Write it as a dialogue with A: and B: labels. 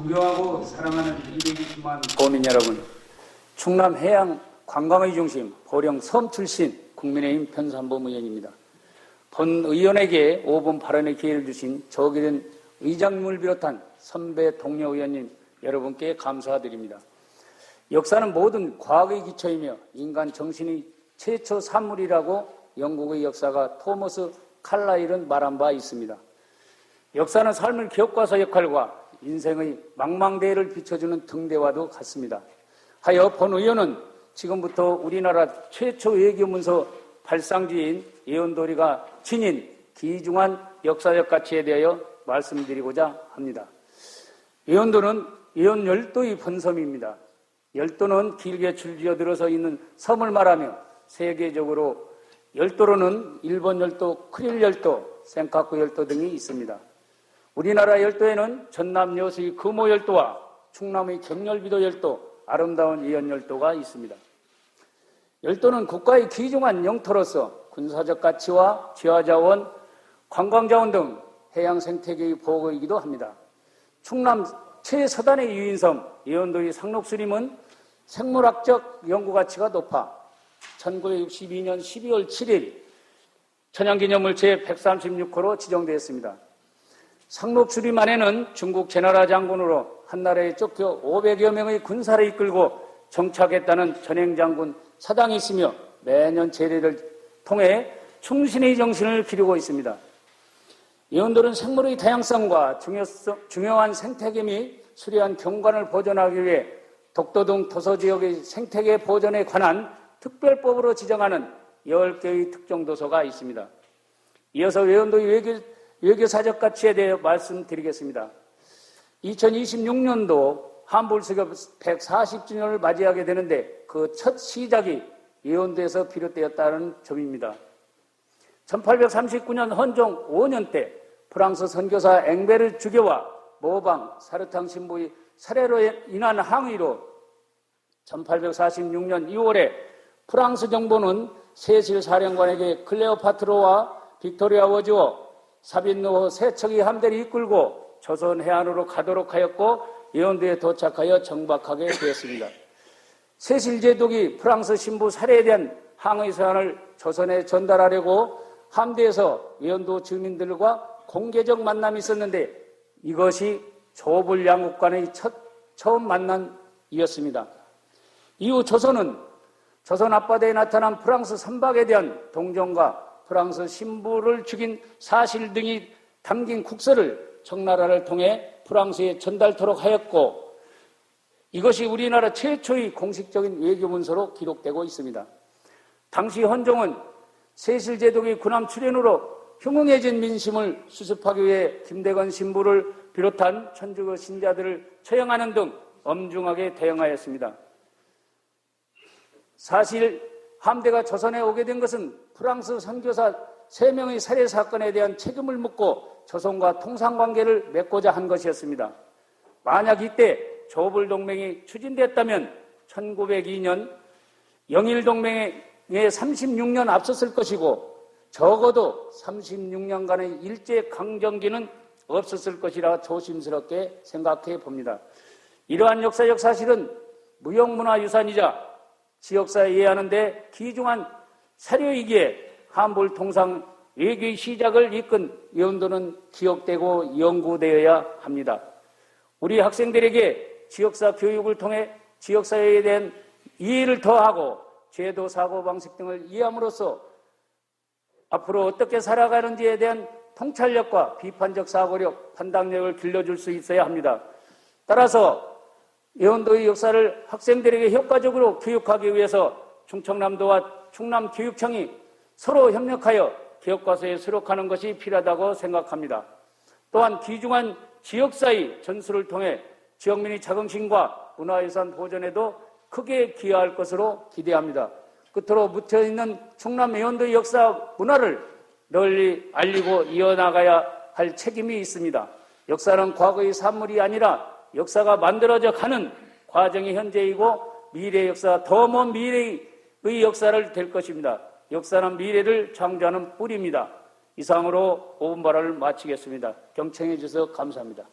A: 존경하고 사랑하는 220만 도민 여러분, 충남 해양 관광의 중심 보령 섬 출신 국민의힘 편산범 의원입니다. 본 의원에게 5분 발언의 기회를 주신 저기된 의장님을 비롯한 선배 동료 의원님 여러분께 감사드립니다. 역사는 모든 과학의 기초이며 인간 정신의 최초 산물이라고 영국의 역사가 토머스 칼라일은 말한 바 있습니다. 역사는 삶의 교과서 역할과 인생의 망망대해를 비춰주는 등대와도 같습니다. 하여 본 의원은 지금부터 우리나라 최초 외교문서 발상지인 예언도리가 지닌 귀중한 역사적 가치에 대하여 말씀드리고자 합니다. 예언도는 예언 열도의 본섬입니다. 열도는 길게 줄지어 들어서 있는 섬을 말하며 세계적으로 열도로는 일본 열도, 크릴 열도, 센카쿠 열도 등이 있습니다. 우리나라 열도에는 전남 여수의 금호 열도와 충남의 경렬비도 열도, 아름다운 예언 열도가 있습니다. 열도는 국가의 귀중한 영토로서 군사적 가치와 지하자원, 관광자원 등 해양 생태계의 보호이기도 합니다. 충남 최서단의 유인섬 예언도의 상록수림은 생물학적 연구가치가 높아 1962년 12월 7일 천연기념물 제136호로 지정되었습니다. 상록수림 안에는 중국 제나라 장군으로 한나라에 쫓겨 500여 명의 군사를 이끌고 정착했다는 전행장군 사당이 있으며 매년 제례를 통해 충신의 정신을 기르고 있습니다. 예언도는 생물의 다양성과 중요한 생태계 및 수려한 경관을 보존하기 위해 독도 등 도서지역의 생태계 보존에 관한 특별법으로 지정하는 10개의 특정도서가 있습니다. 이어서 예언도의 외교사적 가치에 대해 말씀드리겠습니다. 2026년도 한불수교 140주년을 맞이하게 되는데 그 첫 시작이 예언도에서 비롯되었다는 점입니다. 1839년 헌종 5년 때 프랑스 선교사 앵베르 주교와 모방 사르탕 신부의 살해로 인한 항의로 1846년 2월에 프랑스 정부는 세실 사령관에게 클레오파트로와 빅토리아 워즈워 사빈노호 세 척의 함대를 이끌고 조선 해안으로 가도록 하였고 예언도에 도착하여 정박하게 되었습니다. 세실 제독이 프랑스 신부 살해에 대한 항의 사안을 조선에 전달하려고 함대에서 예언도 주민들과 공개적 만남이 있었는데 이것이 조불 양국 간의 처음 만남이었습니다. 이후 조선은 조선 앞바다에 나타난 프랑스 선박에 대한 동정과 프랑스 신부를 죽인 사실 등이 담긴 국서를 청나라를 통해 프랑스에 전달토록 하였고 이것이 우리나라 최초의 공식적인 외교문서로 기록되고 있습니다. 당시 헌종은 세실제독의 군함 출현으로 흉흉해진 민심을 수습하기 위해 김대건 신부를 비롯한 천주교 신자들을 처형하는 등 엄중하게 대응하였습니다. 사실 함대가 조선에 오게 된 것은 프랑스 선교사 3명의 살해 사건에 대한 책임을 묻고 조선과 통상관계를 맺고자 한 것이었습니다. 만약 이때 조불동맹이 추진됐다면 1902년 영일동맹에 36년 앞섰을 것이고 적어도 36년간의 일제강점기는 없었을 것이라 조심스럽게 생각해 봅니다. 이러한 역사적 사실은 무형문화유산이자 지역사에 이해하는 데 귀중한 사료이기에 한불 통상 외교의 시작을 이끈 예언도는 기억되고 연구되어야 합니다. 우리 학생들에게 지역사 교육을 통해 지역사회에 대한 이해를 더하고 제도, 사고방식 등을 이해함으로써 앞으로 어떻게 살아가는지에 대한 통찰력과 비판적 사고력, 판단력을 길러줄 수 있어야 합니다. 따라서 예언도의 역사를 학생들에게 효과적으로 교육하기 위해서 충청남도와 충남교육청이 서로 협력하여 교과서에 수록하는 것이 필요하다고 생각합니다. 또한 귀중한 지역사의 전수를 통해 지역민의 자긍심과 문화유산 보존에도 크게 기여할 것으로 기대합니다. 끝으로 묻혀있는 충남 예언도의 역사 문화를 널리 알리고 이어나가야 할 책임이 있습니다. 역사는 과거의 산물이 아니라 역사가 만들어져 가는 과정이 현재이고 미래의 역사, 더 먼 미래의 역사를 될 것입니다. 역사는 미래를 창조하는 뿌리입니다. 이상으로 5분 발언을 마치겠습니다. 경청해 주셔서 감사합니다.